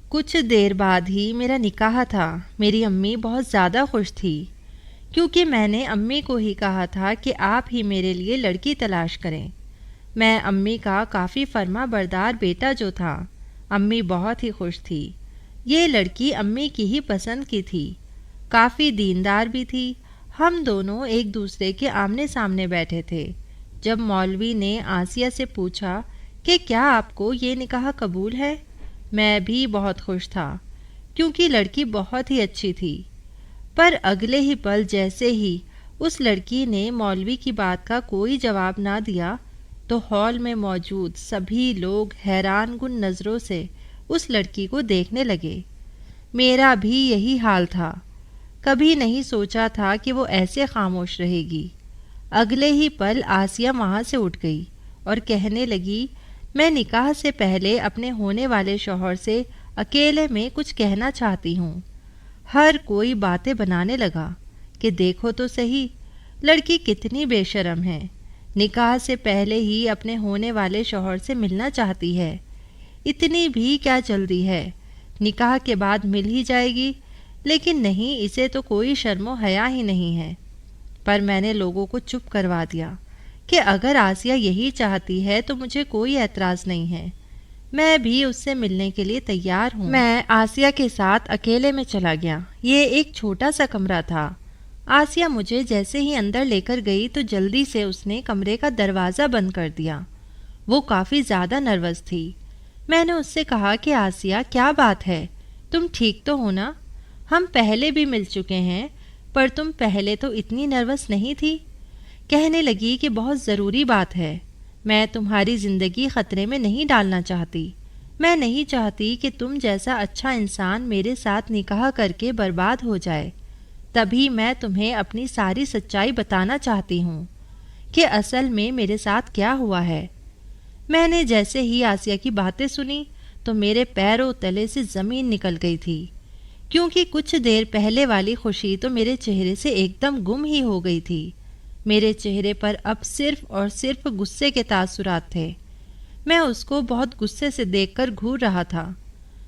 کچھ دیر بعد ہی میرا نکاح تھا۔ میری امی بہت زیادہ خوش تھی کیونکہ میں نے امی کو ہی کہا تھا کہ آپ ہی میرے لیے لڑکی تلاش کریں۔ میں امی کا کافی فرما بردار بیٹا جو تھا۔ امی بہت ہی خوش تھی۔ یہ لڑکی امی کی ہی پسند کی تھی، کافی دیندار بھی تھی۔ ہم دونوں ایک دوسرے کے آمنے سامنے بیٹھے تھے جب مولوی نے آسیہ سے پوچھا کہ کیا آپ کو یہ نکاح قبول ہے؟ میں بھی بہت خوش تھا کیونکہ لڑکی بہت ہی اچھی تھی، پر اگلے ہی پل جیسے ہی اس لڑکی نے مولوی کی بات کا کوئی جواب نہ دیا تو ہال میں موجود سبھی لوگ حیران کن نظروں سے اس لڑکی کو دیکھنے لگے۔ میرا بھی یہی حال تھا۔ کبھی نہیں سوچا تھا کہ وہ ایسے خاموش رہے گی۔ اگلے ہی پل آسیہ وہاں سے اٹھ گئی اور کہنے لگی، میں نکاح سے پہلے اپنے ہونے والے شوہر سے اکیلے میں کچھ کہنا چاہتی ہوں۔ ہر کوئی باتیں بنانے لگا کہ دیکھو تو صحیح، لڑکی کتنی بے شرم ہے، نکاح سے پہلے ہی اپنے ہونے والے شوہر سے ملنا چاہتی ہے۔ اتنی بھی کیا جلدی ہے، نکاح کے بعد مل ہی جائے گی۔ لیکن نہیں، اسے تو کوئی شرم و حیا ہی نہیں ہے۔ پر میں نے لوگوں کو چپ کروا دیا کہ اگر آسیہ یہی چاہتی ہے تو مجھے کوئی اعتراض نہیں ہے، میں بھی اس سے ملنے کے لیے تیار ہوں۔ میں آسیہ کے ساتھ اکیلے میں چلا گیا۔ یہ ایک چھوٹا سا کمرہ تھا۔ آسیہ مجھے جیسے ہی اندر لے کر گئی تو جلدی سے اس نے کمرے کا دروازہ بند کر دیا۔ وہ کافی زیادہ نروس تھی۔ میں نے اس سے کہا کہ آسیہ، کیا بات ہے، تم ٹھیک تو ہو نا؟ ہم پہلے بھی مل چکے ہیں، پر تم پہلے تو اتنی نروس نہیں تھی۔ کہنے لگی کہ بہت ضروری بات ہے، میں تمہاری زندگی خطرے میں نہیں ڈالنا چاہتی۔ میں نہیں چاہتی کہ تم جیسا اچھا انسان میرے ساتھ نکاح کر کے برباد ہو جائے۔ تبھی میں تمہیں اپنی ساری سچائی بتانا چاہتی ہوں کہ اصل میں میرے ساتھ کیا ہوا ہے۔ میں نے جیسے ہی آسیہ کی باتیں سنی تو میرے پیروں تلے سے زمین نکل گئی تھی، کیونکہ کچھ دیر پہلے والی خوشی تو میرے چہرے سے ایک دم گم ہی ہو گئی تھی۔ میرے چہرے پر اب صرف اور صرف غصے کے تاثرات تھے۔ میں اس کو بہت غصے سے دیکھ کر گھور رہا تھا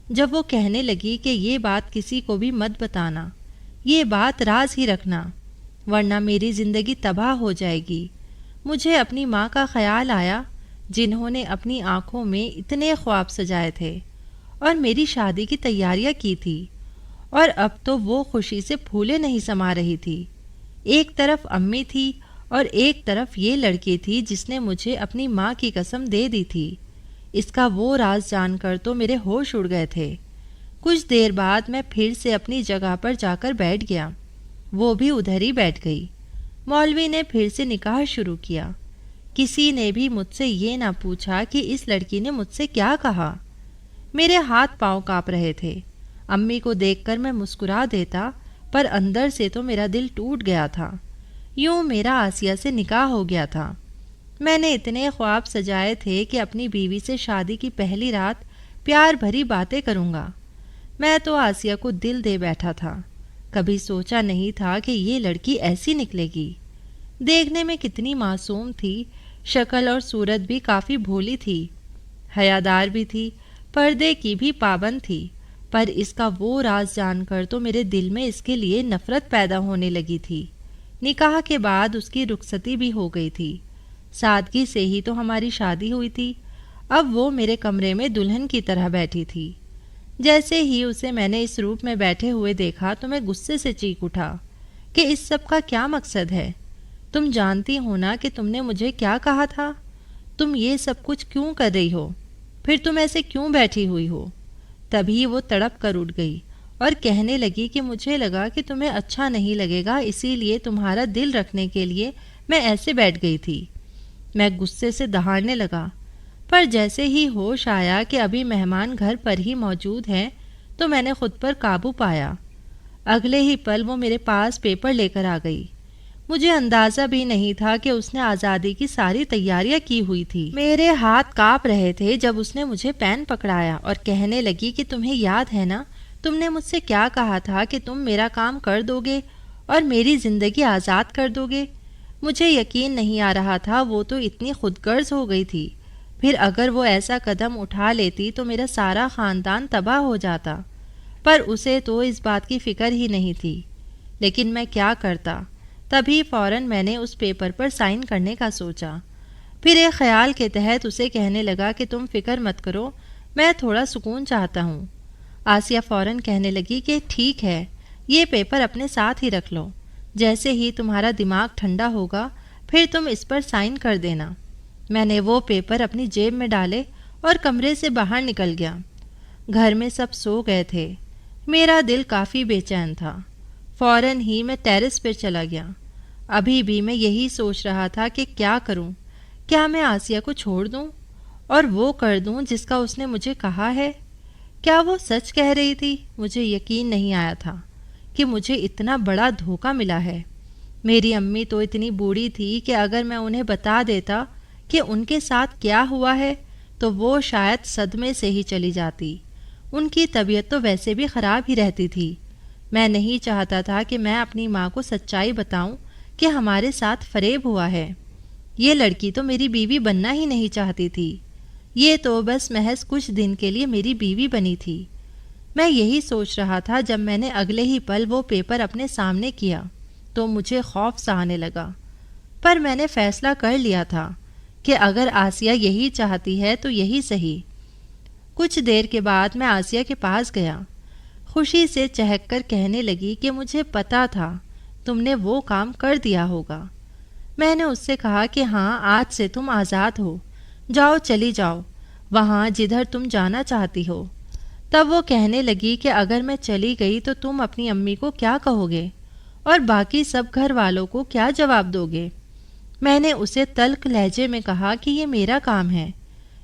جب وہ کہنے لگی کہ یہ بات کسی کو بھی مت بتانا، یہ بات راز ہی رکھنا، ورنہ میری زندگی تباہ ہو جائے گی۔ مجھے اپنی ماں کا خیال آیا، جنہوں نے اپنی آنکھوں میں اتنے خواب سجائے تھے اور میری شادی کی تیاریاں کی تھی، اور اب تو وہ خوشی سے پھولے نہیں سما رہی تھی۔ ایک طرف امی تھی اور ایک طرف یہ لڑکی تھی جس نے مجھے اپنی ماں کی قسم دے دی تھی۔ اس کا وہ راز جان کر تو میرے ہوش اڑ گئے تھے۔ کچھ دیر بعد میں پھر سے اپنی جگہ پر جا کر بیٹھ گیا۔ وہ بھی ادھر ہی بیٹھ گئی۔ مولوی نے پھر سے نکاح شروع کیا۔ کسی نے بھی مجھ سے یہ نہ پوچھا کہ اس لڑکی نے مجھ سے کیا کہا۔ میرے ہاتھ پاؤں کانپ رہے تھے۔ امی کو دیکھ کر میں مسکرا دیتا، پر اندر سے تو میرا دل ٹوٹ گیا تھا۔ یوں میرا آسیہ سے نکاح ہو گیا تھا۔ میں نے اتنے خواب سجائے تھے کہ اپنی بیوی سے شادی کی پہلی رات پیار بھری باتیں کروں گا۔ میں تو آسیہ کو دل دے بیٹھا تھا۔ کبھی سوچا نہیں تھا کہ یہ لڑکی ایسی نکلے گی۔ دیکھنے میں کتنی معصوم تھی، شکل اور صورت بھی کافی بھولی تھی، حیادار بھی تھی، پردے کی بھی پابند تھی، پر اس کا وہ راز جان کر تو میرے دل میں اس کے لیے نفرت پیدا ہونے لگی تھی۔ نکاح کے بعد اس کی رخصتی بھی ہو گئی تھی۔ سادگی سے ہی تو ہماری شادی ہوئی تھی۔ اب وہ میرے کمرے میں دلہن کی طرح بیٹھی تھی۔ جیسے ہی اسے میں نے اس روپ میں بیٹھے ہوئے دیکھا تو میں غصے سے چیخ اٹھا کہ اس سب کا کیا مقصد ہے؟ تم جانتی ہو نا کہ تم نے مجھے کیا کہا تھا؟ تم یہ سب کچھ کیوں کر رہی ہو؟ پھر تم ایسے کیوں بیٹھی ہوئی ہو؟ تبھی وہ تڑپ کر اٹھ گئی اور کہنے لگی کہ مجھے لگا کہ تمہیں اچھا نہیں لگے گا، اسی لیے تمہارا دل رکھنے کے لیے میں ایسے بیٹھ گئی تھی۔ میں غصے سے دہاڑنے لگا، پر جیسے ہی ہوش آیا کہ ابھی مہمان گھر پر ہی موجود ہیں تو میں نے خود پر قابو پایا۔ اگلے ہی پل وہ میرے پاس پیپر لے کر آ گئی۔ مجھے اندازہ بھی نہیں تھا کہ اس نے آزادی کی ساری تیاریاں کی ہوئی تھی۔ میرے ہاتھ کانپ رہے تھے جب اس نے مجھے پین پکڑایا اور کہنے لگی کہ تمہیں یاد ہے نا، تم نے مجھ سے کیا کہا تھا کہ تم میرا کام کر دو گے اور میری زندگی آزاد کر دو گے۔ مجھے یقین نہیں آ رہا تھا، وہ تو اتنی خود غرض ہو گئی تھی۔ پھر اگر وہ ایسا قدم اٹھا لیتی تو میرا سارا خاندان تباہ ہو جاتا، پر اسے تو اس بات کی فکر ہی نہیں تھی۔ لیکن میں کیا کرتا؟ تبھی فوراً میں نے اس پیپر پر سائن کرنے کا سوچا۔ پھر ایک خیال کے تحت اسے کہنے لگا کہ تم فکر مت کرو، میں تھوڑا سکون چاہتا ہوں۔ آسیہ فوراً کہنے لگی کہ ٹھیک ہے، یہ پیپر اپنے ساتھ ہی رکھ لو، جیسے ہی تمہارا دماغ ٹھنڈا ہوگا پھر تم اس پر سائن کر دینا۔ میں نے وہ پیپر اپنی جیب میں ڈالے اور کمرے سے باہر نکل گیا۔ گھر میں سب سو گئے تھے، میرا دل کافی بے چین تھا۔ فوراً ہی میں ٹیرس پہ چلا گیا۔ ابھی بھی میں یہی سوچ رہا تھا کہ کیا کروں، کیا میں آسیہ کو چھوڑ دوں اور وہ کر دوں جس کا اس نے مجھے کہا ہے؟ کیا وہ سچ کہہ رہی تھی؟ مجھے یقین نہیں آیا تھا کہ مجھے اتنا بڑا دھوکہ ملا ہے۔ میری امی تو اتنی بوڑھی تھی کہ اگر میں انہیں بتا دیتا کہ ان کے ساتھ کیا ہوا ہے تو وہ شاید صدمے سے ہی چلی جاتی۔ ان کی طبیعت تو ویسے بھی خراب ہی رہتی تھی۔ میں نہیں چاہتا تھا کہ میں اپنی ماں کو سچائی بتاؤں کہ ہمارے ساتھ فریب ہوا ہے۔ یہ لڑکی تو میری بیوی بننا ہی نہیں چاہتی تھی، یہ تو بس محض کچھ دن کے لیے میری بیوی بنی تھی۔ میں یہی سوچ رہا تھا جب میں نے اگلے ہی پل وہ پیپر اپنے سامنے کیا تو مجھے خوف سا آنے لگا، پر میں نے فیصلہ کر لیا تھا کہ اگر آسیہ یہی چاہتی ہے تو یہی صحیح۔ کچھ دیر کے بعد میں آسیہ کے پاس گیا، خوشی سے چہک کر کہنے لگی کہ مجھے پتا تھا تم نے وہ کام کر دیا ہوگا۔ میں نے اس سے کہا کہ ہاں، آج سے تم آزاد ہو، جاؤ، چلی جاؤ وہاں جدھر تم جانا چاہتی ہو۔ تب وہ کہنے لگی کہ اگر میں چلی گئی تو تم اپنی امی کو کیا کہو گے اور باقی سب گھر والوں کو کیا جواب دو گے؟ میں نے اسے تلخ لہجے میں کہا کہ یہ میرا کام ہے،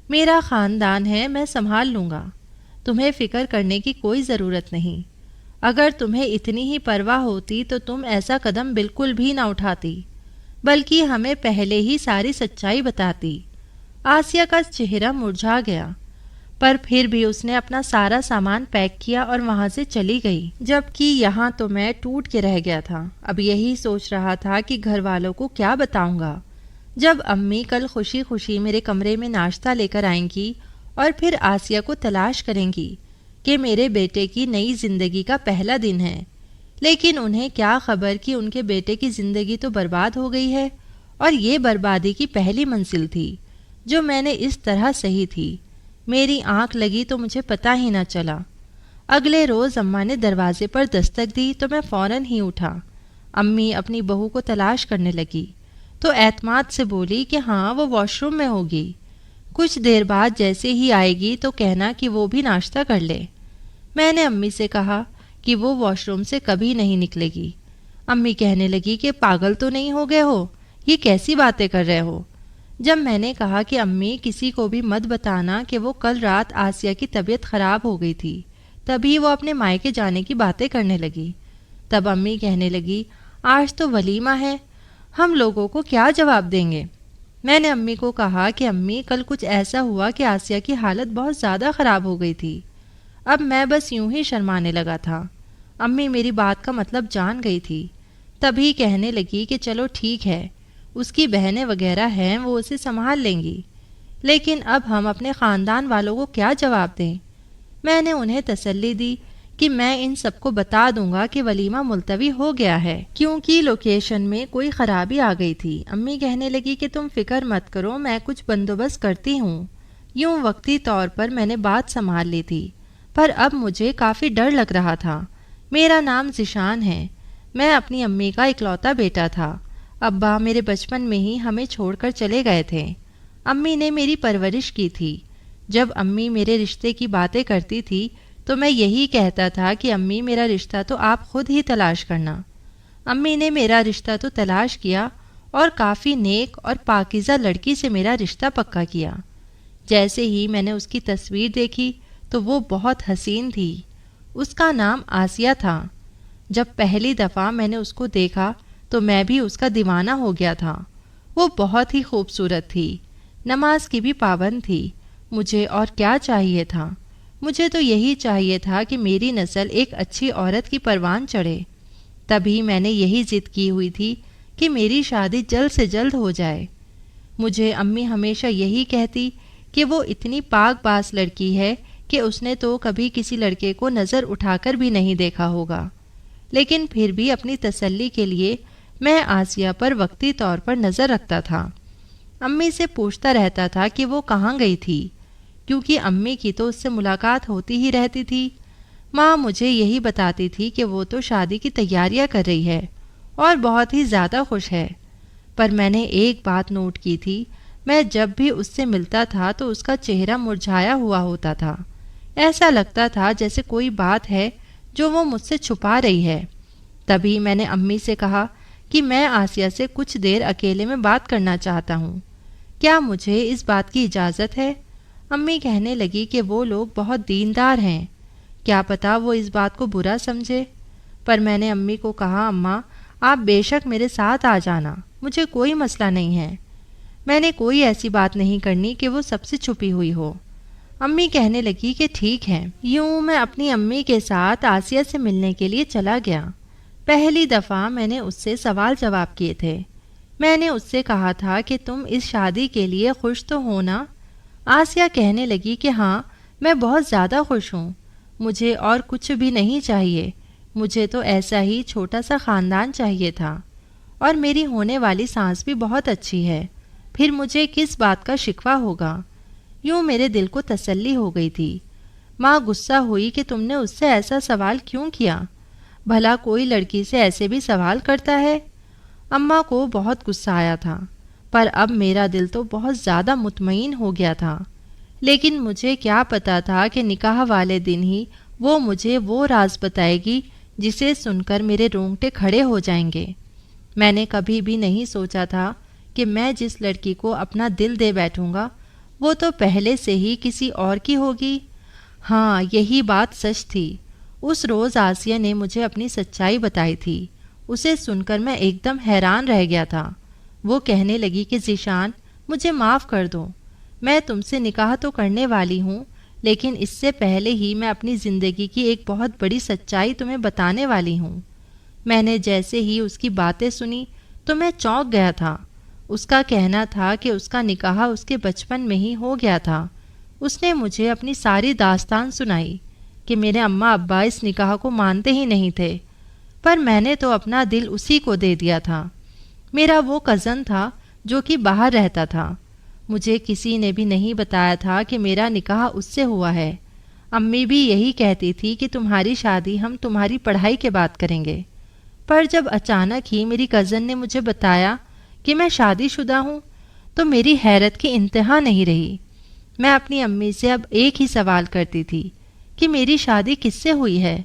میرا خاندان ہے، میں سنبھال لوں گا، تمہیں فکر کرنے کی کوئی ضرورت نہیں۔ اگر تمہیں اتنی ہی پرواہ ہوتی تو تم ایسا قدم بالکل بھی نہ اٹھاتی، بلکہ ہمیں پہلے ہی ساری سچائی بتاتی۔ آسیہ کا چہرہ مرجھا گیا، پر پھر بھی اس نے اپنا سارا سامان پیک کیا اور وہاں سے چلی گئی، جبکہ یہاں تو میں ٹوٹ کے رہ گیا تھا۔ اب یہی سوچ رہا تھا کہ گھر والوں کو کیا بتاؤں گا جب امی کل خوشی خوشی میرے کمرے میں ناشتہ لے کر آئیں گی اور پھر آسیہ کو تلاش کریں گی کہ میرے بیٹے کی نئی زندگی کا پہلا دن ہے، لیکن انہیں کیا خبر کہ ان کے بیٹے کی زندگی تو برباد ہو گئی ہے، اور یہ بربادی کی پہلی منزل تھی جو میں نے اس طرح سہی تھی۔ میری آنکھ لگی تو مجھے پتہ ہی نہ چلا۔ اگلے روز اماں نے دروازے پر دستک دی تو میں فوراً ہی اٹھا۔ امی اپنی بہو کو تلاش کرنے لگی تو اعتماد سے بولی کہ ہاں، وہ واش روم میں ہوگی، کچھ دیر بعد جیسے ہی آئے گی تو کہنا کہ وہ بھی ناشتہ کر لے۔ میں نے امی سے کہا کہ وہ واش روم سے کبھی نہیں نکلے گی۔ امی کہنے لگی کہ پاگل تو نہیں ہو گئے ہو، یہ کیسی باتیں کر رہے ہو؟ جب میں نے کہا کہ امی کسی کو بھی مت بتانا کہ وہ کل رات آسیہ کی طبیعت خراب ہو گئی تھی، تبھی وہ اپنے مائکے جانے کی باتیں کرنے لگی۔ تب امی کہنے لگی آج تو ولیمہ ہے، ہم لوگوں کو کیا جواب دیں گے؟ میں نے امی کو کہا کہ امی کل کچھ ایسا ہوا کہ آسیہ کی حالت بہت زیادہ خراب ہو گئی تھی۔ اب میں بس یوں ہی شرمانے لگا تھا۔ امی میری بات کا مطلب جان گئی تھی، تبھی کہنے لگی کہ چلو ٹھیک ہے، اس کی بہنیں وغیرہ ہیں، وہ اسے سنبھال لیں گی، لیکن اب ہم اپنے خاندان والوں کو کیا جواب دیں؟ میں نے انہیں تسلی دی کہ میں ان سب کو بتا دوں گا کہ ولیمہ ملتوی ہو گیا ہے، کیونکہ لوکیشن میں کوئی خرابی آ گئی تھی۔ امی کہنے لگی کہ تم فکر مت کرو، میں کچھ بندوبست کرتی ہوں۔ یوں وقتی طور پر میں نے بات سنبھال لی تھی، پر اب مجھے کافی ڈر لگ رہا تھا۔ میرا نام ذیشان ہے، میں اپنی امی کا اکلوتا بیٹا تھا۔ ابا میرے بچپن میں ہی ہمیں چھوڑ کر چلے گئے تھے۔ امی نے میری پرورش کی تھی۔ جب امی میرے رشتے کی باتیں کرتی تھی تو میں یہی کہتا تھا کہ امی میرا رشتہ تو آپ خود ہی تلاش کرنا۔ امی نے میرا رشتہ تو تلاش کیا اور کافی نیک اور پاکیزہ لڑکی سے میرا رشتہ پکا کیا۔ جیسے ہی میں نے اس کی تصویر دیکھی تو وہ بہت حسین تھی۔ اس کا نام آسیہ تھا۔ جب پہلی دفعہ میں نے اس کو دیکھا تو میں بھی اس کا دیوانہ ہو گیا تھا۔ وہ بہت ہی خوبصورت تھی، نماز کی بھی پابند تھی۔ مجھے اور کیا چاہیے تھا؟ مجھے تو یہی چاہیے تھا کہ میری نسل ایک اچھی عورت کی پروان چڑھے۔ تبھی میں نے یہی ضد کی ہوئی تھی کہ میری شادی جلد سے جلد ہو جائے۔ مجھے امی ہمیشہ یہی کہتی کہ وہ اتنی پاک باز لڑکی ہے کہ اس نے تو کبھی کسی لڑکے کو نظر اٹھا کر بھی نہیں دیکھا ہوگا، لیکن پھر بھی اپنی تسلی کے لیے میں آسیہ پر وقتی طور پر نظر رکھتا تھا۔ امی سے پوچھتا رہتا تھا کہ وہ کہاں گئی تھی، کیونکہ امی کی تو اس سے ملاقات ہوتی ہی رہتی تھی۔ ماں مجھے یہی بتاتی تھی کہ وہ تو شادی کی تیاریاں کر رہی ہے اور بہت ہی زیادہ خوش ہے، پر میں نے ایک بات نوٹ کی تھی، میں جب بھی اس سے ملتا تھا تو اس کا چہرہ مرجھایا ہوا ہوتا تھا، ایسا لگتا تھا جیسے کوئی بات ہے جو وہ مجھ سے چھپا رہی ہے۔ تبھی میں نے امی سے کہا کہ میں آسیہ سے کچھ دیر اکیلے میں بات کرنا چاہتا ہوں، کیا مجھے اس بات کی اجازت ہے؟ امی کہنے لگی کہ وہ لوگ بہت دیندار ہیں، کیا پتا وہ اس بات کو برا سمجھے، پر میں نے امی کو کہا اماں آپ بے شک میرے ساتھ آ جانا، مجھے کوئی مسئلہ نہیں ہے، میں نے کوئی ایسی بات نہیں کرنی کہ وہ سب سے چھپی ہوئی ہو۔ امی کہنے لگی کہ ٹھیک ہے۔ یوں میں اپنی امی کے ساتھ آسیہ سے ملنے کے لیے چلا گیا۔ پہلی دفعہ میں نے اس سے سوال جواب کیے تھے۔ میں نے اس سے کہا تھا کہ تم اس شادی کے لیے خوش تو ہو نا؟ آسیہ کہنے لگی کہ ہاں میں بہت زیادہ خوش ہوں، مجھے اور کچھ بھی نہیں چاہیے، مجھے تو ایسا ہی چھوٹا سا خاندان چاہیے تھا، اور میری ہونے والی سانس بھی بہت اچھی ہے، پھر مجھے کس بات کا شکوہ ہوگا۔ یوں میرے دل کو تسلی ہو گئی تھی۔ ماں غصہ ہوئی کہ تم نے اس سے ایسا سوال کیوں کیا، بھلا کوئی لڑکی سے ایسے بھی سوال کرتا ہے؟ اماں کو بہت غصہ آیا تھا، پر اب میرا دل تو بہت زیادہ مطمئن ہو گیا تھا، لیکن مجھے کیا پتا تھا کہ نکاح والے دن ہی وہ مجھے وہ راز بتائے گی جسے سن کر میرے رونگٹے کھڑے ہو جائیں گے۔ میں نے کبھی بھی نہیں سوچا تھا کہ میں جس لڑکی کو اپنا دل دے بیٹھوں گا وہ تو پہلے سے ہی کسی اور کی ہوگی۔ ہاں یہی بات سچ تھی۔ اس روز آسیہ نے مجھے اپنی سچائی بتائی تھی، اسے سن کر میں ایک دم حیران رہ گیا تھا۔ وہ کہنے لگی کہ ذیشان مجھے معاف کر دو، میں تم سے نکاح تو کرنے والی ہوں، لیکن اس سے پہلے ہی میں اپنی زندگی کی ایک بہت بڑی سچائی تمہیں بتانے والی ہوں۔ میں نے جیسے ہی اس کی باتیں سنی تو میں چونک گیا تھا۔ اس کا کہنا تھا کہ اس کا نکاح اس کے بچپن میں ہی ہو گیا تھا۔ اس نے مجھے اپنی ساری داستان سنائی کہ میرے اماں ابا اس نکاح کو مانتے ہی نہیں تھے، پر میں نے تو اپنا دل اسی کو دے دیا تھا۔ میرا وہ کزن تھا جو کہ باہر رہتا تھا، مجھے کسی نے بھی نہیں بتایا تھا کہ میرا نکاح اس سے ہوا ہے۔ امی بھی یہی کہتی تھی کہ تمہاری شادی ہم تمہاری پڑھائی کے بعد کریں گے، پر جب اچانک ہی میری کزن نے مجھے بتایا کہ میں شادی شدہ ہوں تو میری حیرت کی انتہا نہیں رہی۔ میں اپنی امی سے اب ایک ہی سوال کرتی تھی کہ میری شادی کس سے ہوئی ہے،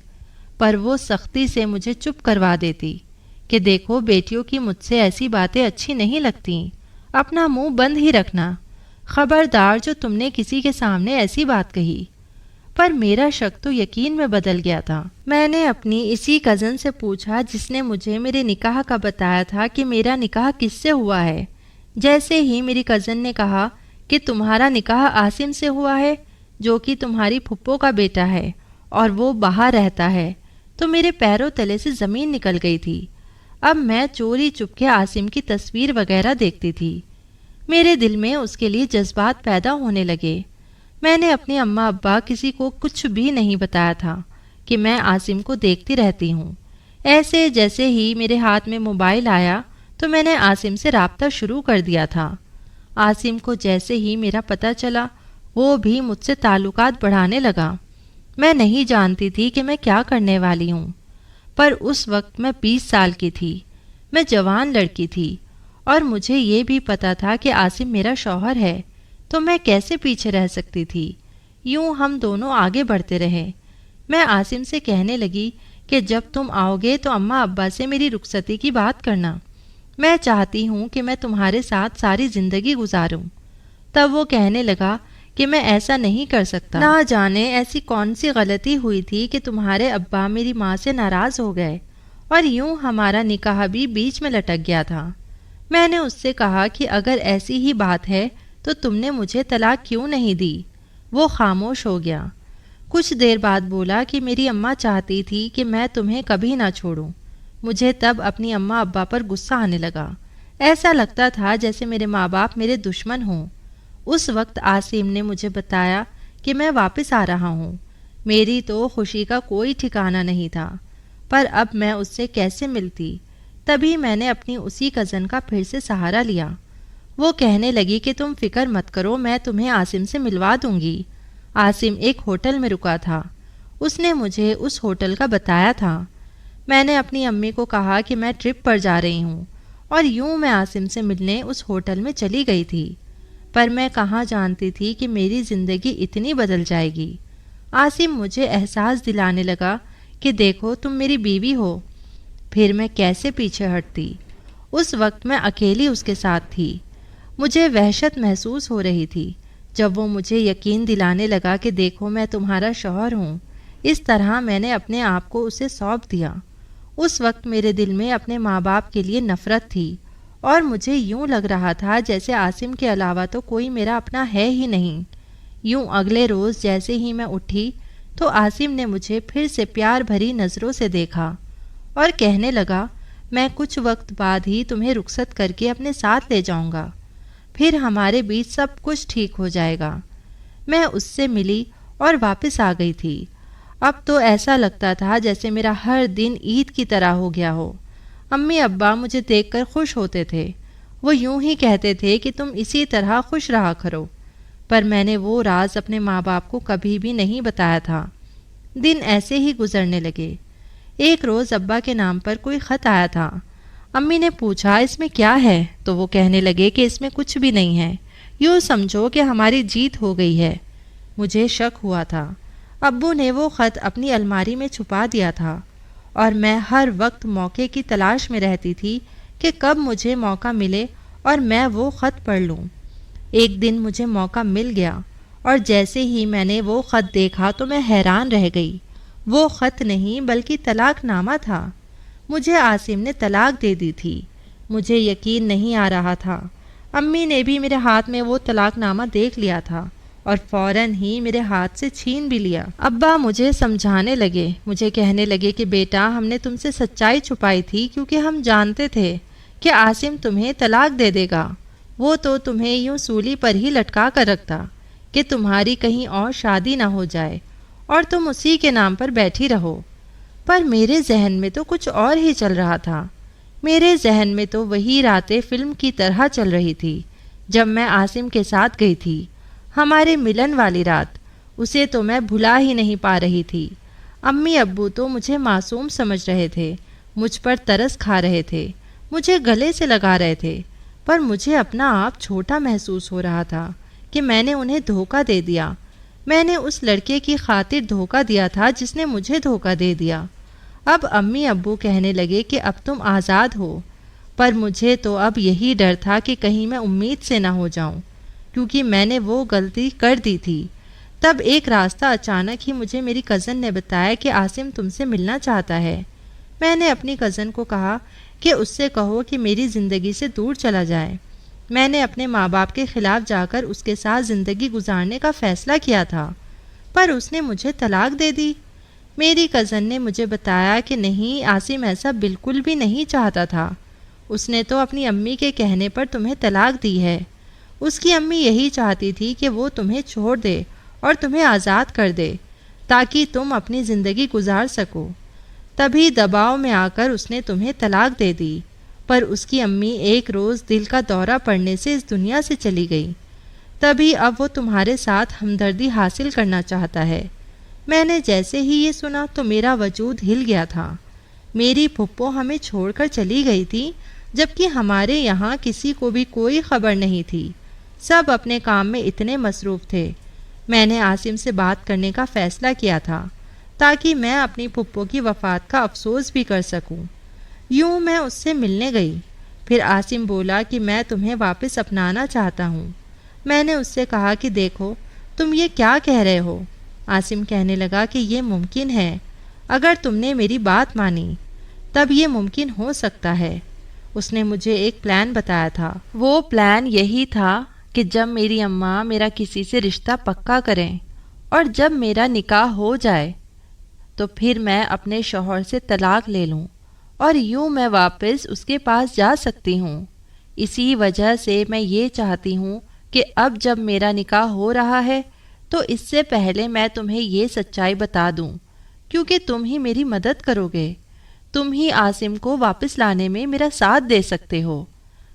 پر وہ سختی سے مجھے چپ کروا دیتی کہ دیکھو بیٹیوں کی مجھ سے ایسی باتیں اچھی نہیں لگتیں، اپنا منہ بند ہی رکھنا، خبردار جو تم نے کسی کے سامنے ایسی بات کہی۔ پر میرا شک تو یقین میں بدل گیا تھا۔ میں نے اپنی اسی کزن سے پوچھا جس نے مجھے میرے نکاح کا بتایا تھا کہ میرا نکاح کس سے ہوا ہے۔ جیسے ہی میری کزن نے کہا کہ تمہارا نکاح عاصم سے ہوا ہے جو کہ تمہاری پھپھو کا بیٹا ہے اور وہ باہر رہتا ہے، تو میرے پیروں تلے سے زمین نکل گئی تھی۔ اب میں چوری چپکے عاصم کی تصویر وغیرہ دیکھتی تھی، میرے دل میں اس کے لیے جذبات پیدا ہونے لگے۔ میں نے اپنے اماں ابا کسی کو کچھ بھی نہیں بتایا تھا کہ میں عاصم کو دیکھتی رہتی ہوں۔ ایسے جیسے ہی میرے ہاتھ میں موبائل آیا تو میں نے عاصم سے رابطہ شروع کر دیا تھا۔ عاصم کو جیسے ہی میرا پتہ چلا وہ بھی مجھ سے تعلقات بڑھانے لگا۔ میں نہیں جانتی تھی کہ میں کیا کرنے والی ہوں، پر اس وقت میں 20 سال کی تھی، میں جوان لڑکی تھی، اور مجھے یہ بھی پتا تھا کہ عاصم میرا شوہر ہے، تو میں کیسے پیچھے رہ سکتی تھی۔ یوں ہم دونوں آگے بڑھتے رہے۔ میں عاصم سے کہنے لگی کہ جب تم آؤ گے تو اماں ابا سے میری رخصتی کی بات کرنا، میں چاہتی ہوں کہ میں تمہارے ساتھ ساری زندگی گزاروں۔ تب وہ کہنے لگا کہ میں ایسا نہیں کر سکتا، نہ جانے ایسی کون سی غلطی ہوئی تھی کہ تمہارے ابا میری ماں سے ناراض ہو گئے، اور یوں ہمارا نکاح بھی بیچ میں لٹک گیا تھا۔ میں نے اس سے کہا کہ اگر ایسی ہی بات ہے تو تم نے مجھے طلاق کیوں نہیں دی؟ وہ خاموش ہو گیا۔ کچھ دیر بعد بولا کہ میری اماں چاہتی تھی کہ میں تمہیں کبھی نہ چھوڑوں۔ مجھے تب اپنی اماں ابا پر غصہ آنے لگا، ایسا لگتا تھا جیسے میرے ماں باپ میرے دشمن ہوں۔ اس وقت عاصم نے مجھے بتایا کہ میں واپس آ رہا ہوں۔ میری تو خوشی کا کوئی ٹھکانہ نہیں تھا، پر اب میں اس سے کیسے ملتی؟ تبھی میں نے اپنی اسی کزن کا پھر سے سہارا لیا۔ وہ کہنے لگی کہ تم فکر مت کرو، میں تمہیں عاصم سے ملوا دوں گی۔ عاصم ایک ہوٹل میں رکا تھا، اس نے مجھے اس ہوٹل کا بتایا تھا۔ میں نے اپنی امی کو کہا کہ میں ٹرپ پر جا رہی ہوں، اور یوں میں عاصم سے ملنے اس ہوٹل میں چلی گئی تھی۔ پر میں کہاں جانتی تھی کہ میری زندگی اتنی بدل جائے گی۔ عاصم مجھے احساس دلانے لگا کہ دیکھو تم میری بیوی ہو۔ پھر میں کیسے پیچھے ہٹتی؟ اس وقت میں اکیلی اس کے ساتھ تھی۔ مجھے وحشت محسوس ہو رہی تھی جب وہ مجھے یقین دلانے لگا کہ دیکھو میں تمہارا شوہر ہوں۔ اس طرح میں نے اپنے آپ کو اسے سونپ دیا۔ اس وقت میرے دل میں اپنے ماں باپ کے لیے نفرت تھی، اور مجھے یوں لگ رہا تھا جیسے عاصم کے علاوہ تو کوئی میرا اپنا ہے ہی نہیں۔ یوں اگلے روز جیسے ہی میں اٹھی تو عاصم نے مجھے پھر سے پیار بھری نظروں سے دیکھا اور کہنے لگا میں کچھ وقت بعد ہی تمہیں رخصت کر کے اپنے ساتھ لے جاؤں گا، پھر ہمارے بیچ سب کچھ ٹھیک ہو جائے گا۔ میں اس سے ملی اور واپس آ گئی تھی۔ اب تو ایسا لگتا تھا جیسے میرا ہر دن عید کی طرح ہو گیا ہو۔ امی ابا مجھے دیکھ کر خوش ہوتے تھے، وہ یوں ہی کہتے تھے کہ تم اسی طرح خوش رہا کرو، پر میں نے وہ راز اپنے ماں باپ کو کبھی بھی نہیں بتایا تھا۔ دن ایسے ہی گزرنے لگے۔ ایک روز ابا کے نام پر کوئی خط آیا تھا۔ امی نے پوچھا اس میں کیا ہے، تو وہ کہنے لگے کہ اس میں کچھ بھی نہیں ہے، یوں سمجھو کہ ہماری جیت ہو گئی ہے۔ مجھے شک ہوا تھا۔ ابو نے وہ خط اپنی الماری میں چھپا دیا تھا، اور میں ہر وقت موقع کی تلاش میں رہتی تھی کہ کب مجھے موقع ملے اور میں وہ خط پڑھ لوں۔ ایک دن مجھے موقع مل گیا، اور جیسے ہی میں نے وہ خط دیکھا تو میں حیران رہ گئی۔ وہ خط نہیں بلکہ طلاق نامہ تھا۔ مجھے عاصم نے طلاق دے دی تھی۔ مجھے یقین نہیں آ رہا تھا۔ امی نے بھی میرے ہاتھ میں وہ طلاق نامہ دیکھ لیا تھا اور فوراً ہی میرے ہاتھ سے چھین بھی لیا۔ ابا مجھے سمجھانے لگے، مجھے کہنے لگے کہ بیٹا ہم نے تم سے سچائی چھپائی تھی کیونکہ ہم جانتے تھے کہ عاصم تمہیں طلاق دے دے گا۔ وہ تو تمہیں یوں سولی پر ہی لٹکا کر رکھتا کہ تمہاری کہیں اور شادی نہ ہو جائے اور تم اسی کے نام پر بیٹھی رہو۔ پر میرے ذہن میں تو کچھ اور ہی چل رہا تھا۔ میرے ذہن میں تو وہی راتیں فلم کی طرح چل رہی تھی جب میں عاصم کے ساتھ گئی تھی، ہمارے ملن والی رات۔ اسے تو میں بھلا ہی نہیں پا رہی تھی۔ امی ابو تو مجھے معصوم سمجھ رہے تھے، مجھ پر ترس کھا رہے تھے، مجھے گلے سے لگا رہے تھے، پر مجھے اپنا آپ چھوٹا محسوس ہو رہا تھا کہ میں نے انہیں دھوکہ دے دیا۔ میں نے اس لڑکے کی خاطر دھوکہ دیا تھا جس نے مجھے دھوکہ دے دیا۔ اب امی ابو کہنے لگے کہ اب تم آزاد ہو، پر مجھے تو اب یہی ڈر تھا کہ کہیں میں امید سے نہ ہو جاؤں، کیونکہ میں نے وہ غلطی کر دی تھی۔ تب ایک راستہ اچانک ہی مجھے میری کزن نے بتایا کہ عاصم تم سے ملنا چاہتا ہے۔ میں نے اپنی کزن کو کہا کہ اس سے کہو کہ میری زندگی سے دور چلا جائے۔ میں نے اپنے ماں باپ کے خلاف جا کر اس کے ساتھ زندگی گزارنے کا فیصلہ کیا تھا، پر اس نے مجھے طلاق دے دی۔ میری کزن نے مجھے بتایا کہ نہیں، عاصم ایسا بالکل بھی نہیں چاہتا تھا، اس نے تو اپنی امی کے کہنے پر تمہیں طلاق دی ہے۔ اس کی امی یہی چاہتی تھی کہ وہ تمہیں چھوڑ دے اور تمہیں آزاد کر دے تاکہ تم اپنی زندگی گزار سکو۔ تبھی دباؤ میں آ کر اس نے تمہیں طلاق دے دی، پر اس کی امی ایک روز دل کا دورہ پڑنے سے اس دنیا سے چلی گئی۔ تبھی اب وہ تمہارے ساتھ ہمدردی حاصل کرنا چاہتا ہے۔ میں نے جیسے ہی یہ سنا تو میرا وجود ہل گیا تھا۔ میری پھپھو ہمیں چھوڑ کر چلی گئی تھی، جبکہ ہمارے یہاں کسی کو بھی کوئی خبر نہیں تھی، سب اپنے کام میں اتنے مصروف تھے۔ میں نے عاصم سے بات کرنے کا فیصلہ کیا تھا تاکہ میں اپنی پھپھو کی وفات کا افسوس بھی کر سکوں۔ یوں میں اس سے ملنے گئی۔ پھر عاصم بولا کہ میں تمہیں واپس اپنانا چاہتا ہوں۔ میں نے اس سے کہا کہ دیکھو تم یہ کیا کہہ رہے ہو۔ عاصم کہنے لگا کہ یہ ممکن ہے، اگر تم نے میری بات مانی تب یہ ممکن ہو سکتا ہے۔ اس نے مجھے ایک پلان بتایا تھا۔ وہ پلان یہی تھا کہ جب میری اماں میرا کسی سے رشتہ پکا کریں اور جب میرا نکاح ہو جائے تو پھر میں اپنے شوہر سے طلاق لے لوں اور یوں میں واپس اس کے پاس جا سکتی ہوں۔ اسی وجہ سے میں یہ چاہتی ہوں کہ اب جب میرا نکاح ہو رہا ہے تو اس سے پہلے میں تمہیں یہ سچائی بتا دوں، کیونکہ تم ہی میری مدد کرو گے، تم ہی عاصم کو واپس لانے میں میرا ساتھ دے سکتے ہو۔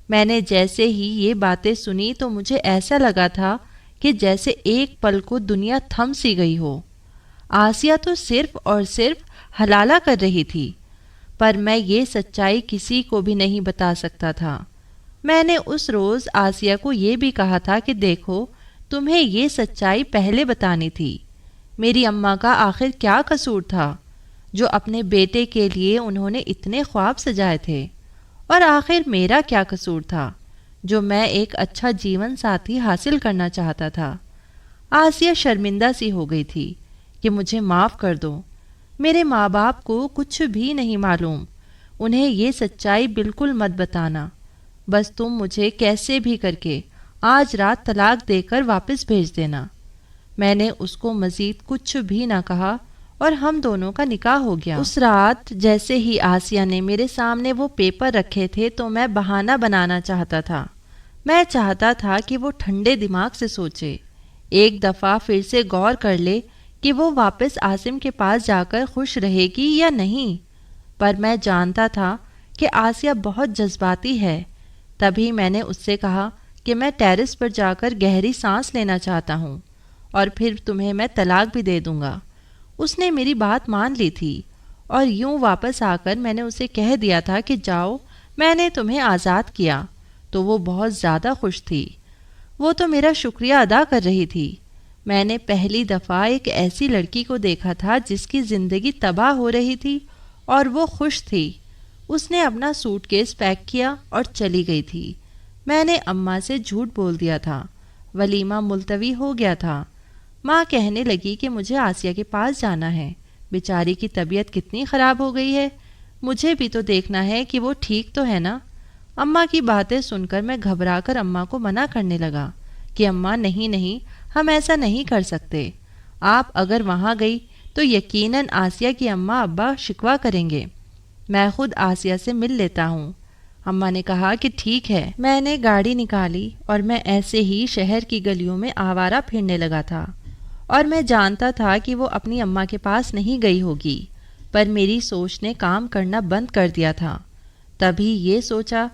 میں نے جیسے ہی یہ باتیں سنی تو مجھے ایسا لگا تھا کہ جیسے ایک پل کو دنیا تھم سی گئی ہو۔ آسیہ تو صرف اور صرف حلالہ کر رہی تھی، پر میں یہ سچائی کسی کو بھی نہیں بتا سکتا تھا۔ میں نے اس روز آسیہ کو یہ بھی کہا تھا کہ دیکھو، تمہیں یہ سچائی پہلے بتانی تھی۔ میری اماں کا آخر کیا قصور تھا جو اپنے بیٹے کے لیے انہوں نے اتنے خواب سجائے تھے، اور آخر میرا کیا قصور تھا جو میں ایک اچھا جیون ساتھی حاصل کرنا چاہتا تھا۔ آسیہ شرمندہ سی ہو گئی تھی کہ مجھے معاف کر دو، میرے ماں باپ کو کچھ بھی نہیں معلوم، انہیں یہ سچائی بالکل مت بتانا، بس تم مجھے کیسے بھی کر کے آج رات طلاق دے کر واپس بھیج دینا۔ میں نے اس کو مزید کچھ بھی نہ کہا اور ہم دونوں کا نکاح ہو گیا۔ اس رات جیسے ہی آسیہ نے میرے سامنے وہ پیپر رکھے تھے تو میں بہانہ بنانا چاہتا تھا۔ میں چاہتا تھا کہ وہ ٹھنڈے دماغ سے سوچے، ایک دفعہ پھر سے غور کر لے کہ وہ واپس عاصم کے پاس جا کر خوش رہے گی یا نہیں، پر میں جانتا تھا کہ آسیہ بہت جذباتی ہے۔ تبھی میں نے اس سے کہا کہ میں ٹیرس پر جا کر گہری سانس لینا چاہتا ہوں اور پھر تمہیں میں طلاق بھی دے دوں گا۔ اس نے میری بات مان لی تھی اور یوں واپس آ کر میں نے اسے کہہ دیا تھا کہ جاؤ، میں نے تمہیں آزاد کیا، تو وہ بہت زیادہ خوش تھی۔ وہ تو میرا شکریہ ادا کر رہی تھی۔ میں نے پہلی دفعہ ایک ایسی لڑکی کو دیکھا تھا جس کی زندگی تباہ ہو رہی تھی اور وہ خوش تھی۔ اس نے اپنا سوٹ کیس پیک کیا اور چلی گئی تھی۔ میں نے اماں سے جھوٹ بول دیا تھا، ولیمہ ملتوی ہو گیا تھا۔ ماں کہنے لگی کہ مجھے آسیہ کے پاس جانا ہے، بیچاری کی طبیعت کتنی خراب ہو گئی ہے، مجھے بھی تو دیکھنا ہے کہ وہ ٹھیک تو ہے نا۔ اماں کی باتیں سن کر میں گھبرا کر اماں کو منع کرنے لگا کہ اماں نہیں، ہم ایسا نہیں کر سکتے۔ آپ اگر وہاں گئی تو یقیناً آسیہ کی اماں ابا شکوہ کریں گے، میں خود آسیہ سے مل لیتا ہوں۔ اماں نے کہا کہ ٹھیک ہے۔ میں نے گاڑی نکالی اور میں ایسے ہی شہر کی گلیوں میں آوارہ پھرنے لگا تھا، اور میں جانتا تھا کہ وہ اپنی اماں کے پاس نہیں گئی ہوگی، پر میری سوچ نے کام کرنا بند کر دیا تھا۔ تبھی یہ سوچا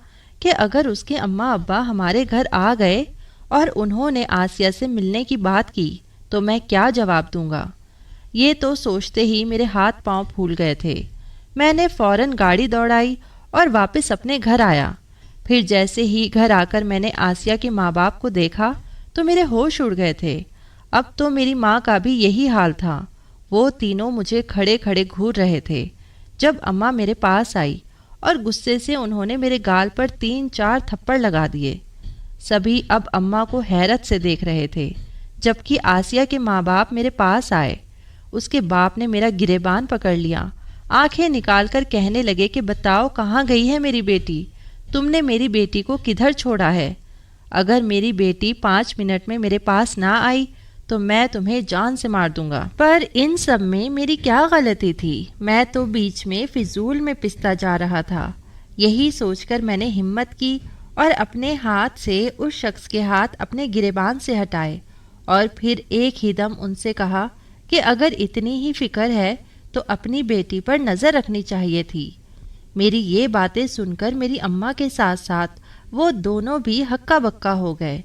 کہ اگر اس کے اماں ابا ہمارے گھر آ گئے اور انہوں نے آسیہ سے ملنے کی بات کی تو میں کیا جواب دوں گا۔ یہ تو سوچتے ہی میرے ہاتھ پاؤں پھول گئے تھے۔ میں نے فوراً گاڑی دوڑائی اور واپس اپنے گھر آیا۔ پھر جیسے ہی گھر آ کر میں نے آسیہ کے ماں باپ کو دیکھا تو میرے ہوش اڑ گئے تھے۔ اب تو میری ماں کا بھی یہی حال تھا، وہ تینوں مجھے کھڑے کھڑے گھور رہے تھے۔ جب اماں میرے پاس آئی اور غصے سے انہوں نے میرے گال پر 3-4 تھپڑ لگا دیے۔ سبھی اب اماں کو حیرت سے دیکھ رہے تھے، جبکہ آسیہ کے ماں باپ میرے پاس آئے۔ اس کے باپ نے میرا گریبان پکڑ لیا، آنکھیں نکال کر کہنے لگے کہ بتاؤ کہاں گئی ہے میری بیٹی، تم نے میری بیٹی کو کدھر چھوڑا ہے؟ اگر میری بیٹی 5 منٹ میں میرے پاس نہ آئی تو میں تمہیں جان سے مار دوں گا۔ پر ان سب میں میری کیا غلطی تھی؟ میں تو بیچ میں فضول میں پستا جا رہا تھا۔ یہی سوچ کر میں نے ہمت کی اور اپنے ہاتھ سے اس شخص کے ہاتھ اپنے گریبان سے ہٹائے اور پھر ایک ہی دم ان سے کہا کہ اگر اتنی ہی فکر ہے تو اپنی بیٹی پر نظر رکھنی چاہیے تھی۔ میری یہ باتیں سن کر میری اماں کے ساتھ ساتھ وہ دونوں بھی ہکا بکا ہو گئے۔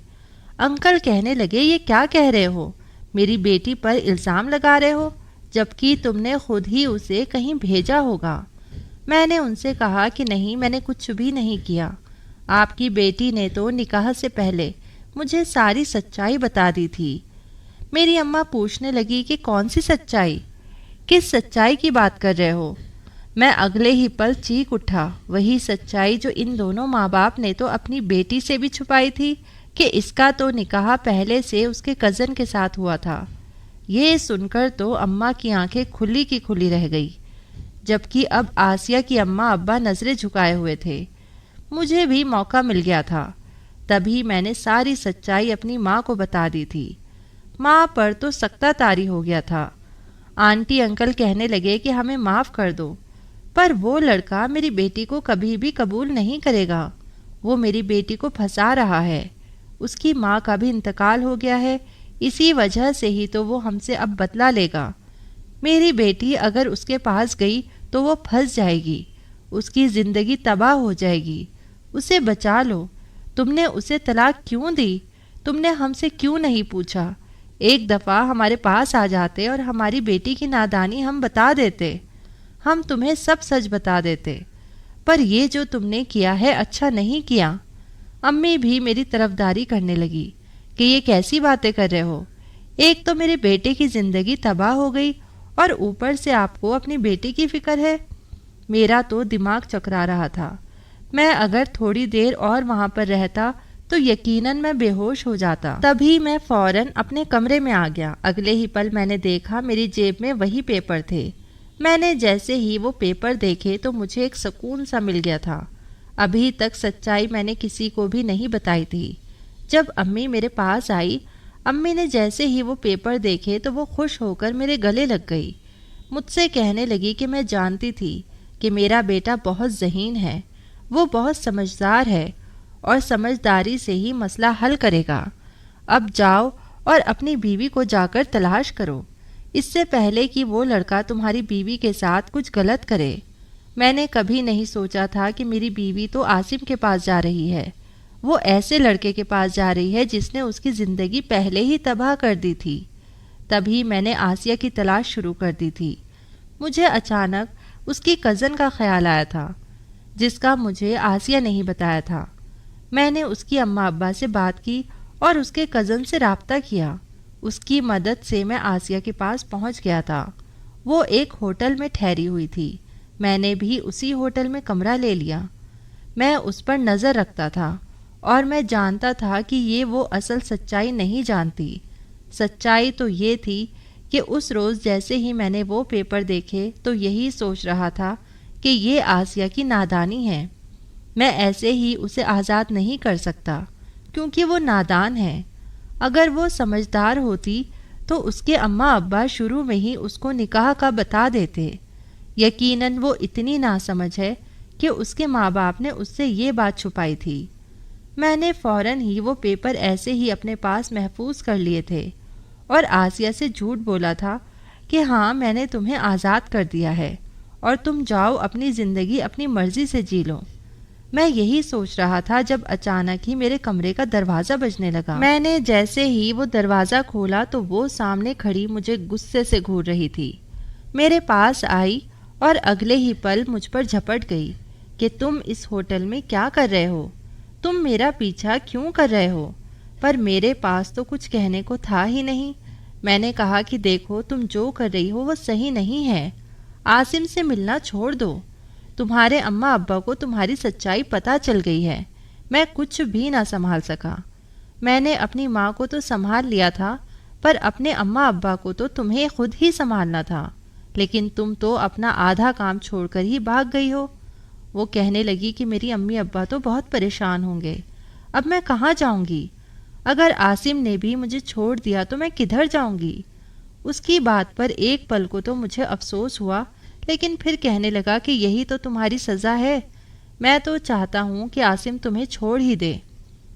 انکل کہنے لگے یہ کیا کہہ رہے ہو؟ میری بیٹی پر الزام لگا رہے ہو جبکہ تم نے خود ہی اسے کہیں بھیجا ہوگا۔ میں نے ان سے کہا کہ نہیں، میں نے کچھ بھی نہیں کیا۔ آپ کی بیٹی نے تو نکاح سے پہلے مجھے ساری سچائی بتا دی تھی۔ میری اماں پوچھنے لگی کہ کون سی سچائی؟ کس سچائی کی بات کر رہے ہو؟ میں اگلے ہی پل چیخ اٹھا، وہی سچائی جو ان دونوں ماں باپ نے تو اپنی بیٹی سے بھی چھپائی تھی کہ اس کا تو نکاح پہلے سے اس کے کزن کے ساتھ ہوا تھا۔ یہ سن کر تو اماں کی آنکھیں کھلی کی کھلی رہ گئی، جبکہ اب آسیہ کی اماں ابا نظریں جھکائے ہوئے تھے۔ مجھے بھی موقع مل گیا تھا، تبھی میں نے ساری سچائی اپنی ماں کو بتا دی تھی۔ ماں پر تو سکتہ طاری ہو گیا تھا۔ آنٹی انکل کہنے لگے کہ ہمیں معاف کر دو، پر وہ لڑکا میری بیٹی کو کبھی بھی قبول نہیں کرے گا، وہ میری بیٹی کو پھنسا رہا ہے، اس کی ماں کا بھی انتقال ہو گیا ہے، اسی وجہ سے ہی تو وہ ہم سے اب بدلہ لے گا۔ میری بیٹی اگر اس کے پاس گئی تو وہ پھنس جائے گی، اس کی زندگی تباہ ہو جائے گی۔ اسے بچا لو۔ تم نے اسے طلاق کیوں دی؟ تم نے ہم سے کیوں نہیں پوچھا؟ ایک دفعہ ہمارے پاس آ جاتے اور ہماری بیٹی کی نادانی ہم بتا دیتے، ہم تمہیں سب سچ بتا دیتے۔ پر یہ جو تم نے کیا ہے اچھا نہیں کیا۔ امی بھی میری طرفداری کرنے لگی کہ یہ کیسی باتیں کر رہے ہو، ایک تو میرے بیٹے کی زندگی تباہ ہو گئی اور اوپر سے آپ کو اپنی بیٹی کی فکر ہے۔ میرا تو دماغ چکرا رہا تھا۔ میں اگر تھوڑی دیر اور وہاں پر رہتا تو یقیناً میں بے ہوش ہو جاتا۔ تبھی میں فوراً اپنے کمرے میں آ گیا۔ اگلے ہی پل میں نے دیکھا میری جیب میں وہی پیپر تھے۔ میں نے جیسے ہی وہ پیپر دیکھے تو مجھے ایک سکون سا مل گیا تھا۔ ابھی تک سچائی میں نے کسی کو بھی نہیں بتائی تھی۔ جب امی میرے پاس آئی، امی نے جیسے ہی وہ پیپر دیکھے تو وہ خوش ہو کر میرے گلے لگ گئی۔ مجھ سے کہنے لگی کہ میں جانتی تھی کہ میرا بیٹا بہت ذہین ہے، وہ بہت سمجھدار ہے اور سمجھداری سے ہی مسئلہ حل کرے گا۔ اب جاؤ اور اپنی بیوی کو جا کر تلاش کرو، اس سے پہلے کہ وہ لڑکا تمہاری بیوی کے ساتھ کچھ غلط کرے۔ میں نے کبھی نہیں سوچا تھا کہ میری بیوی تو عاصم کے پاس جا رہی ہے، وہ ایسے لڑکے کے پاس جا رہی ہے جس نے اس کی زندگی پہلے ہی تباہ کر دی تھی۔ تبھی میں نے آسیہ کی تلاش شروع کر دی تھی۔ مجھے اچانک اس کی کزن کا خیال آیا تھا جس کا مجھے آسیہ نہیں بتایا تھا۔ میں نے اس کی اماں ابا سے بات کی اور اس کے کزن سے رابطہ کیا۔ اس کی مدد سے میں آسیہ کے پاس پہنچ گیا تھا۔ وہ ایک ہوٹل میں ٹھہری ہوئی تھی، میں نے بھی اسی ہوٹل میں کمرہ لے لیا۔ میں اس پر نظر رکھتا تھا اور میں جانتا تھا کہ یہ وہ اصل سچائی نہیں جانتی۔ سچائی تو یہ تھی کہ اس روز جیسے ہی میں نے وہ پیپر دیکھے تو یہی سوچ رہا تھا کہ یہ آسیہ کی نادانی ہے۔ میں ایسے ہی اسے آزاد نہیں کر سکتا کیونکہ وہ نادان ہے۔ اگر وہ سمجھدار ہوتی تو اس کے اماں ابا شروع میں ہی اس کو نکاح کا بتا دیتے۔ یقیناً وہ اتنی ناسمجھ ہے کہ اس کے ماں باپ نے اس سے یہ بات چھپائی تھی۔ میں نے فوراً ہی وہ پیپر ایسے ہی اپنے پاس محفوظ کر لیے تھے اور آسیہ سے جھوٹ بولا تھا کہ ہاں میں نے تمہیں آزاد کر دیا ہے اور تم جاؤ اپنی زندگی اپنی مرضی سے جی لو۔ میں یہی سوچ رہا تھا جب اچانک ہی میرے کمرے کا دروازہ بجنے لگا۔ میں نے جیسے ہی وہ دروازہ کھولا تو وہ سامنے کھڑی مجھے غصے سے گھور رہی تھی۔ میرے پاس آئی اور اگلے ہی پل مجھ پر جھپٹ گئی کہ تم اس ہوٹل میں کیا کر رہے ہو؟ تم میرا پیچھا کیوں کر رہے ہو؟ پر میرے پاس تو کچھ کہنے کو تھا ہی نہیں۔ میں نے کہا کہ دیکھو تم جو کر رہی ہو وہ صحیح نہیں ہے، عاصم سے ملنا چھوڑ دو۔ تمہارے اماں ابا کو تمہاری سچائی پتہ چل گئی ہے۔ میں کچھ بھی نہ سنبھال سکا۔ میں نے اپنی ماں کو تو سنبھال لیا تھا پر اپنے اماں ابا کو تو تمہیں خود ہی سنبھالنا تھا، لیکن تم تو اپنا آدھا کام چھوڑ کر ہی بھاگ گئی ہو۔ وہ کہنے لگی کہ میری امی ابا تو بہت پریشان ہوں گے، اب میں کہاں جاؤں گی؟ اگر عاصم نے بھی مجھے چھوڑ دیا تو میں کدھر جاؤں گی؟ اس کی بات پر ایک پل کو تو مجھے افسوس ہوا، لیکن پھر کہنے لگا کہ یہی تو تمہاری سزا ہے۔ میں تو چاہتا ہوں کہ عاصم تمہیں چھوڑ ہی دے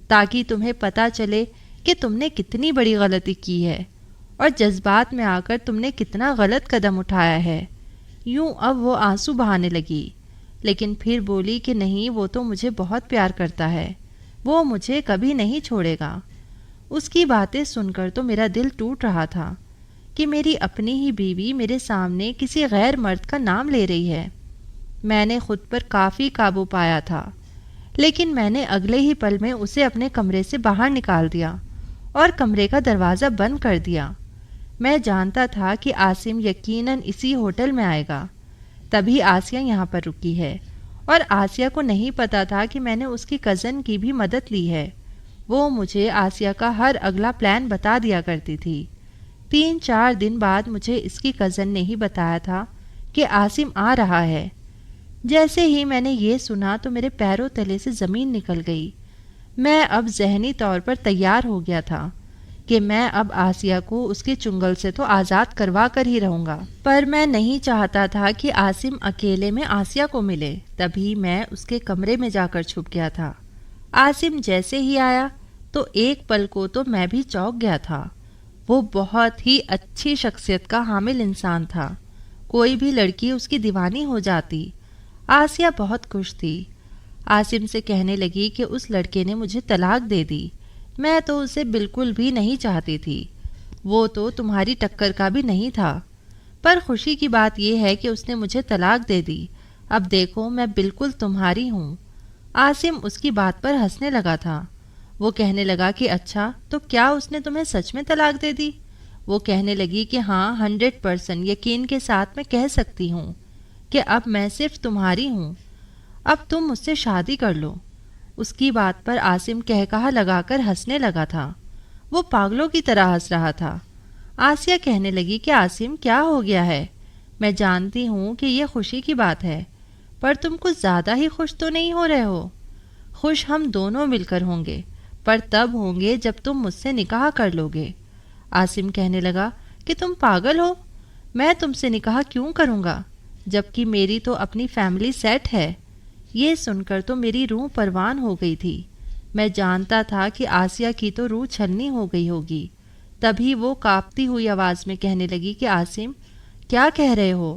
تاکہ تمہیں پتہ چلے کہ تم نے کتنی بڑی غلطی کی ہے اور جذبات میں آ کر تم نے کتنا غلط قدم اٹھایا ہے۔ یوں اب وہ آنسو بہانے لگی، لیکن پھر بولی کہ نہیں، وہ تو مجھے بہت پیار کرتا ہے، وہ مجھے کبھی نہیں چھوڑے گا۔ اس کی باتیں سن کر تو میرا دل ٹوٹ رہا تھا کہ میری اپنی ہی بیوی میرے سامنے کسی غیر مرد کا نام لے رہی ہے۔ میں نے خود پر کافی قابو پایا تھا، لیکن میں نے اگلے ہی پل میں اسے اپنے کمرے سے باہر نکال دیا اور کمرے کا دروازہ بند کر دیا۔ میں جانتا تھا کہ عاصم یقیناً اسی ہوٹل میں آئے گا، تبھی آسیہ یہاں پر رکی ہے، اور آسیہ کو نہیں پتا تھا کہ میں نے اس کی کزن کی بھی مدد لی ہے۔ وہ مجھے آسیہ کا ہر اگلا پلان بتا دیا کرتی تھی۔ 3-4 دن بعد مجھے اس کی کزن نے ہی بتایا تھا کہ عاصم آ رہا ہے۔ جیسے ہی میں نے یہ سنا تو میرے پیروں تلے سے زمین نکل گئی۔ میں اب ذہنی طور پر تیار ہو گیا تھا کہ میں اب آسیہ کو اس کے چنگل سے تو آزاد کروا کر ہی رہوں گا، پر میں نہیں چاہتا تھا کہ عاصم اکیلے میں آسیہ کو ملے۔ تبھی میں اس کے کمرے میں جا کر چھپ گیا تھا۔ عاصم جیسے ہی آیا تو ایک پل کو تو میں بھی چونک گیا تھا۔ وہ بہت ہی اچھی شخصیت کا حامل انسان تھا، کوئی بھی لڑکی اس کی دیوانی ہو جاتی۔ آسیہ بہت خوش تھی، عاصم سے کہنے لگی کہ اس لڑکے نے مجھے طلاق دے دی، میں تو اسے بالکل بھی نہیں چاہتی تھی، وہ تو تمہاری ٹکر کا بھی نہیں تھا، پر خوشی کی بات یہ ہے کہ اس نے مجھے طلاق دے دی، اب دیکھو میں بالکل تمہاری ہوں۔ عاصم اس کی بات پر ہنسنے لگا تھا۔ وہ کہنے لگا کہ اچھا تو کیا اس نے تمہیں سچ میں طلاق دے دی؟ وہ کہنے لگی کہ ہاں 100% یقین کے ساتھ میں کہہ سکتی ہوں کہ اب میں صرف تمہاری ہوں، اب تم مجھ سے شادی کر لو۔ اس کی بات پر عاصم کہا لگا کر ہنسنے لگا تھا، وہ پاگلوں کی طرح ہنس رہا تھا۔ آسیہ کہنے لگی کہ عاصم کیا ہو گیا ہے؟ میں جانتی ہوں کہ یہ خوشی کی بات ہے، پر تم کچھ زیادہ ہی خوش تو نہیں ہو رہے ہو؟ خوش ہم دونوں مل کر ہوں گے، پر تب ہوں گے جب تم مجھ سے نکاح کر لو گے۔ عاصم کہنے لگا کہ تم پاگل ہو، میں تم سے نکاح کیوں کروں گا جبکہ میری تو اپنی فیملی سیٹ ہے۔ یہ سن کر تو میری روح پروان ہو گئی تھی، میں جانتا تھا کہ آسیہ کی تو روح چھلنی ہو گئی ہوگی۔ تبھی وہ کانپتی ہوئی آواز میں کہنے لگی کہ عاصم کیا کہہ رہے ہو؟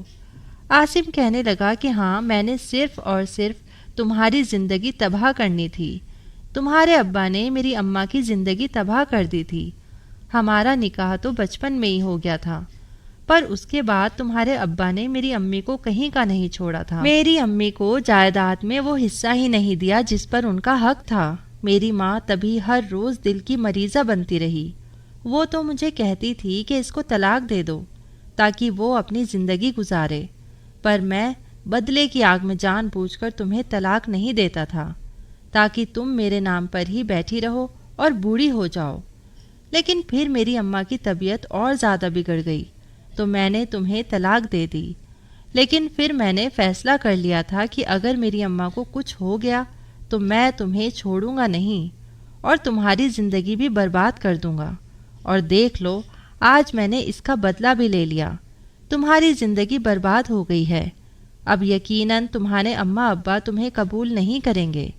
عاصم کہنے لگا کہ ہاں میں نے صرف اور صرف تمہاری زندگی تباہ کرنی تھی، تمہارے ابا نے میری اماں کی زندگی تباہ کر دی تھی، ہمارا نکاح تو بچپن میں ہی ہو گیا تھا، پر اس کے بعد تمہارے ابا نے میری امی کو کہیں کا نہیں چھوڑا تھا، میری امی کو جائیداد میں وہ حصہ ہی نہیں دیا جس پر ان کا حق تھا۔ میری ماں تبھی ہر روز دل کی مریضہ بنتی رہی، وہ تو مجھے کہتی تھی کہ اس کو طلاق دے دو تاکہ وہ اپنی زندگی گزارے، پر میں بدلے کی آگ میں جان بوجھ کر تمہیں طلاق نہیں دیتا تھا تاکہ تم میرے نام پر ہی بیٹھی رہو اور بوڑھی ہو جاؤ۔ لیکن پھر میری اماں کی طبیعت اور زیادہ بگڑ گئی تو میں نے تمہیں طلاق دے دی، لیکن پھر میں نے فیصلہ کر لیا تھا کہ اگر میری اماں کو کچھ ہو گیا تو میں تمہیں چھوڑوں گا نہیں اور تمہاری زندگی بھی برباد کر دوں گا، اور دیکھ لو آج میں نے اس کا بدلہ بھی لے لیا، تمہاری زندگی برباد ہو گئی ہے، اب یقیناً تمہارے اماں ابا تمہیں قبول نہیں کریں گے،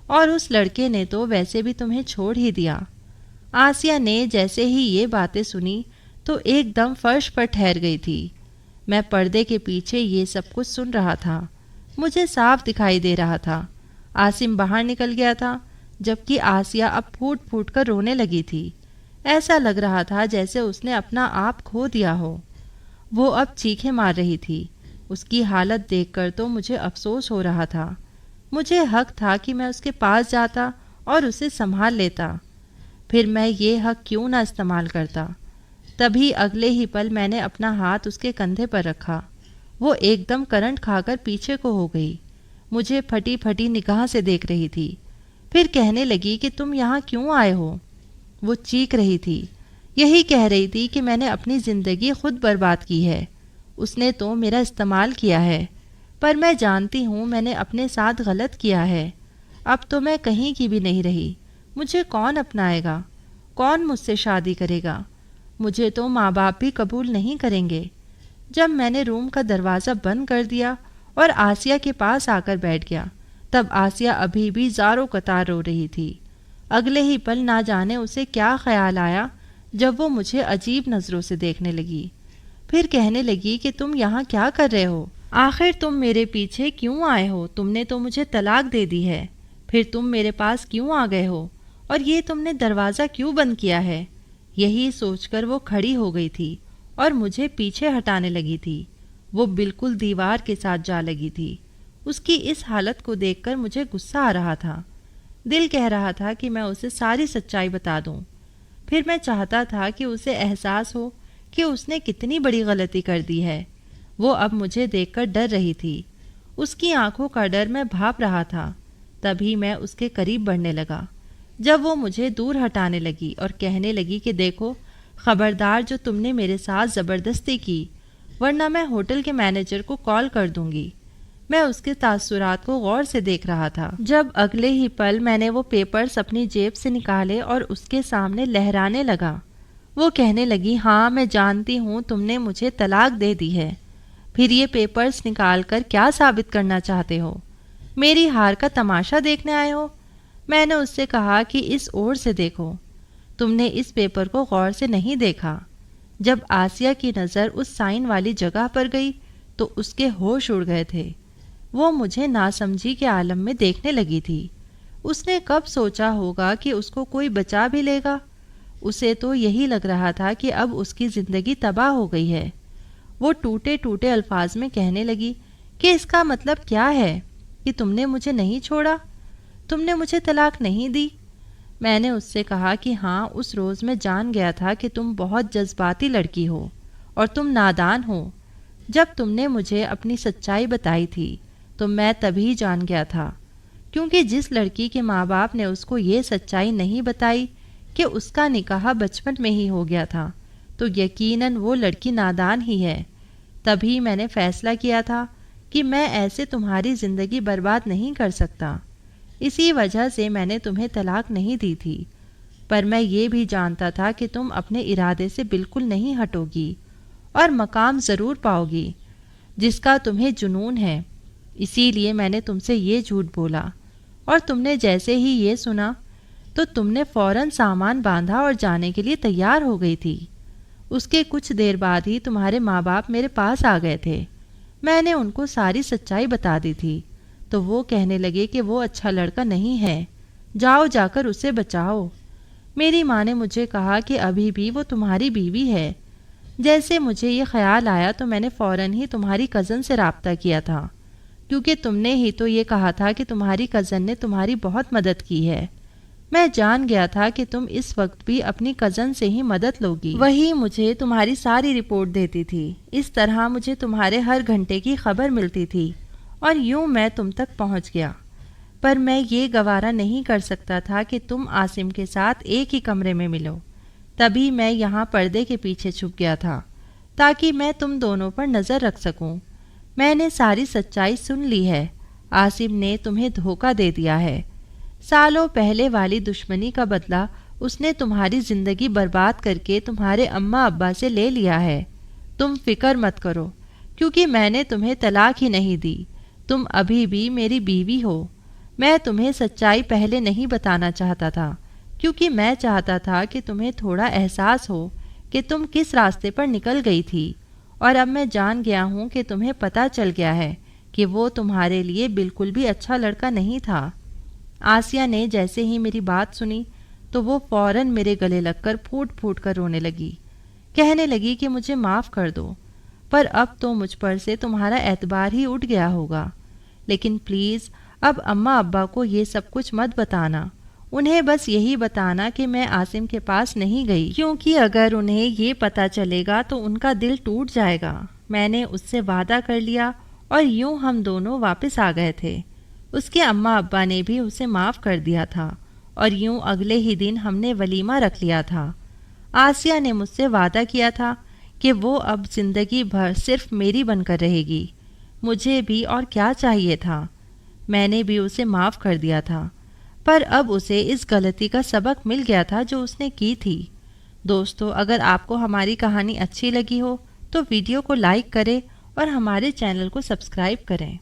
اور اس لڑکے نے تو ویسے بھی تمہیں چھوڑ ہی دیا۔ آسیہ نے جیسے ہی یہ باتیں سنی تو ایک دم فرش پر ٹھہر گئی تھی۔ میں پردے کے پیچھے یہ سب کچھ سن رہا تھا، مجھے صاف دکھائی دے رہا تھا۔ عاصم باہر نکل گیا تھا جبکہ آسیہ اب پھوٹ پھوٹ کر رونے لگی تھی، ایسا لگ رہا تھا جیسے اس نے اپنا آپ کھو دیا ہو، وہ اب چیخیں مار رہی تھی۔ اس کی حالت دیکھ کر تو مجھے افسوس ہو رہا تھا، مجھے حق تھا کہ میں اس کے پاس جاتا اور اسے سنبھال لیتا، پھر میں یہ حق کیوں نہ استعمال کرتا۔ تبھی اگلے ہی پل میں نے اپنا ہاتھ اس کے کندھے پر رکھا، وہ ایک دم کرنٹ کھا کر پیچھے کو ہو گئی، مجھے پھٹی پھٹی نگاہ سے دیکھ رہی تھی، پھر کہنے لگی کہ تم یہاں کیوں آئے ہو؟ وہ چیخ رہی تھی، یہی کہہ رہی تھی کہ میں نے اپنی زندگی خود برباد کی ہے، اس نے تو میرا استعمال کیا ہے، پر میں جانتی ہوں میں نے اپنے ساتھ غلط کیا ہے، اب تو میں کہیں کی بھی نہیں رہی، مجھے کون اپنائے گا، کون مجھ سے شادی کرے گا، مجھے تو ماں باپ بھی قبول نہیں کریں گے۔ جب میں نے روم کا دروازہ بند کر دیا اور آسیہ کے پاس آ کر بیٹھ گیا تب آسیہ ابھی بھی زاروں قطار رو رہی تھی۔ اگلے ہی پل نہ جانے اسے کیا خیال آیا جب وہ مجھے عجیب نظروں سے دیکھنے لگی، پھر کہنے لگی کہ تم یہاں کیا کر رہے ہو؟ آخر تم میرے پیچھے کیوں آئے ہو؟ تم نے تو مجھے طلاق دے دی ہے، پھر تم میرے پاس کیوں آ گئے ہو؟ اور یہ تم نے دروازہ کیوں بند کیا ہے؟ یہی سوچ کر وہ کھڑی ہو گئی تھی اور مجھے پیچھے ہٹانے لگی تھی، وہ بالکل دیوار کے ساتھ جا لگی تھی۔ اس کی اس حالت کو دیکھ کر مجھے غصہ آ رہا تھا، دل کہہ رہا تھا کہ میں اسے ساری سچائی بتا دوں، پھر میں چاہتا تھا کہ اسے احساس ہو کہ اس نے کتنی بڑی غلطی کر دی ہے۔ وہ اب مجھے دیکھ کر ڈر رہی تھی، اس کی آنکھوں کا ڈر میں بھاپ رہا تھا۔ تبھی میں اس کے قریب بڑھنے لگا جب وہ مجھے دور ہٹانے لگی اور کہنے لگی کہ دیکھو خبردار جو تم نے میرے ساتھ زبردستی کی، ورنہ میں ہوٹل کے مینیجر کو کال کر دوں گی۔ میں اس کے تاثرات کو غور سے دیکھ رہا تھا جب اگلے ہی پل میں نے وہ پیپرز اپنی جیب سے نکالے اور اس کے سامنے لہرانے لگا۔ وہ کہنے لگی ہاں میں جانتی ہوں تم نے مجھے طلاق دے دی ہے، پھر یہ پیپرز نکال کر کیا ثابت کرنا چاہتے ہو؟ میری ہار کا تماشا دیکھنے آئے ہو؟ میں نے اس سے کہا کہ اس اور سے دیکھو، تم نے اس پیپر کو غور سے نہیں دیکھا۔ جب آسیہ کی نظر اس سائن والی جگہ پر گئی تو اس کے ہوش اڑ گئے تھے۔ وہ مجھے ناسمجھی کے عالم میں دیکھنے لگی تھی۔ اس نے کب سوچا ہوگا کہ اس کو کوئی بچا بھی لے گا؟ اسے تو یہی لگ رہا تھا کہ اب اس کی زندگی تباہ ہو گئی ہے۔ وہ ٹوٹے ٹوٹے الفاظ میں کہنے لگی کہ اس کا مطلب کیا ہے کہ تم نے مجھے نہیں چھوڑا، تم نے مجھے طلاق نہیں دی؟ میں نے اس سے کہا کہ ہاں، اس روز میں جان گیا تھا کہ تم بہت جذباتی لڑکی ہو اور تم نادان ہو۔ جب تم نے مجھے اپنی سچائی بتائی تھی تو میں تبھی جان گیا تھا، کیونکہ جس لڑکی کے ماں باپ نے اس کو یہ سچائی نہیں بتائی کہ اس کا نکاح بچپن میں ہی ہو گیا تھا تو یقیناً وہ لڑکی نادان ہی ہے۔ تبھی میں نے فیصلہ کیا تھا کہ میں ایسے تمہاری زندگی برباد نہیں کر سکتا۔ اسی وجہ سے میں نے تمہیں طلاق نہیں دی تھی، پر میں یہ بھی جانتا تھا کہ تم اپنے ارادے سے بالکل نہیں ہٹو گی اور مقام ضرور پاؤ گی جس کا تمہیں جنون ہے۔ اسی لیے میں نے تم سے یہ جھوٹ بولا، اور تم نے جیسے ہی یہ سنا تو تم نے فوراً سامان باندھا اور جانے کے لیے تیار ہو گئی تھی۔ اس کے کچھ دیر بعد ہی تمہارے ماں باپ میرے پاس آ گئے تھے۔ میں نے ان کو ساری سچائی بتا دی تھی تو وہ کہنے لگے کہ وہ اچھا لڑکا نہیں ہے، جاؤ جا کر اسے بچاؤ۔ میری ماں نے مجھے کہا کہ ابھی بھی وہ تمہاری بیوی ہے۔ جیسے مجھے یہ خیال آیا تو میں نے فوراً ہی تمہاری کزن سے رابطہ کیا تھا، کیونکہ تم نے ہی تو یہ کہا تھا کہ تمہاری کزن نے تمہاری بہت مدد کی ہے۔ میں جان گیا تھا کہ تم اس وقت بھی اپنی کزن سے ہی مدد لوگی، وہی مجھے تمہاری ساری رپورٹ دیتی تھی۔ اس طرح مجھے تمہارے ہر گھنٹے کی خبر ملتی تھی اور یوں میں تم تک پہنچ گیا۔ پر میں یہ گوارا نہیں کر سکتا تھا کہ تم عاصم کے ساتھ ایک ہی کمرے میں ملو، تبھی میں یہاں پردے کے پیچھے چھپ گیا تھا تاکہ میں تم دونوں پر نظر رکھ سکوں۔ میں نے ساری سچائی سن لی ہے، عاصم نے تمہیں دھوکہ دے دیا ہے۔ سالوں پہلے والی دشمنی کا بدلہ اس نے تمہاری زندگی برباد کر کے تمہارے اماں ابا سے لے لیا ہے۔ تم فکر مت کرو، کیونکہ میں نے تمہیں طلاق ہی نہیں دی، تم ابھی بھی میری بیوی ہو۔ میں تمہیں سچائی پہلے نہیں بتانا چاہتا تھا، کیونکہ میں چاہتا تھا کہ تمہیں تھوڑا احساس ہو کہ تم کس راستے پر نکل گئی تھی، اور اب میں جان گیا ہوں کہ تمہیں پتہ چل گیا ہے کہ وہ تمہارے لیے بالکل بھی اچھا لڑکا نہیں تھا۔ آسیہ نے جیسے ہی میری بات سنی تو وہ فوراً میرے گلے لگ کر پھوٹ پھوٹ کر رونے لگی، کہنے لگی کہ مجھے معاف کر دو، پر اب تو مجھ پر سے تمہارا اعتبار ہی اٹھ گیا ہوگا، لیکن پلیز اب اماں ابا کو یہ سب کچھ مت بتانا، انہیں بس یہی بتانا کہ میں عاصم کے پاس نہیں گئی، کیونکہ اگر انہیں یہ پتہ چلے گا تو ان کا دل ٹوٹ جائے گا۔ میں نے اس سے وعدہ کر لیا اور یوں ہم دونوں واپس آ گئے تھے۔ اس کے اماں ابا نے بھی اسے معاف کر دیا تھا اور یوں اگلے ہی دن ہم نے ولیمہ رکھ لیا تھا۔ آسیہ نے مجھ سے وعدہ کیا تھا کہ وہ اب زندگی بھر صرف میری بن کر رہے گی۔ مجھے بھی اور کیا چاہیے تھا، میں نے بھی اسے معاف کر دیا تھا، پر اب اسے اس غلطی کا سبق مل گیا تھا جو اس نے کی تھی۔ دوستو، اگر آپ کو ہماری کہانی اچھی لگی ہو تو ویڈیو کو لائک کریں اور ہمارے چینل کو سبسکرائب کریں۔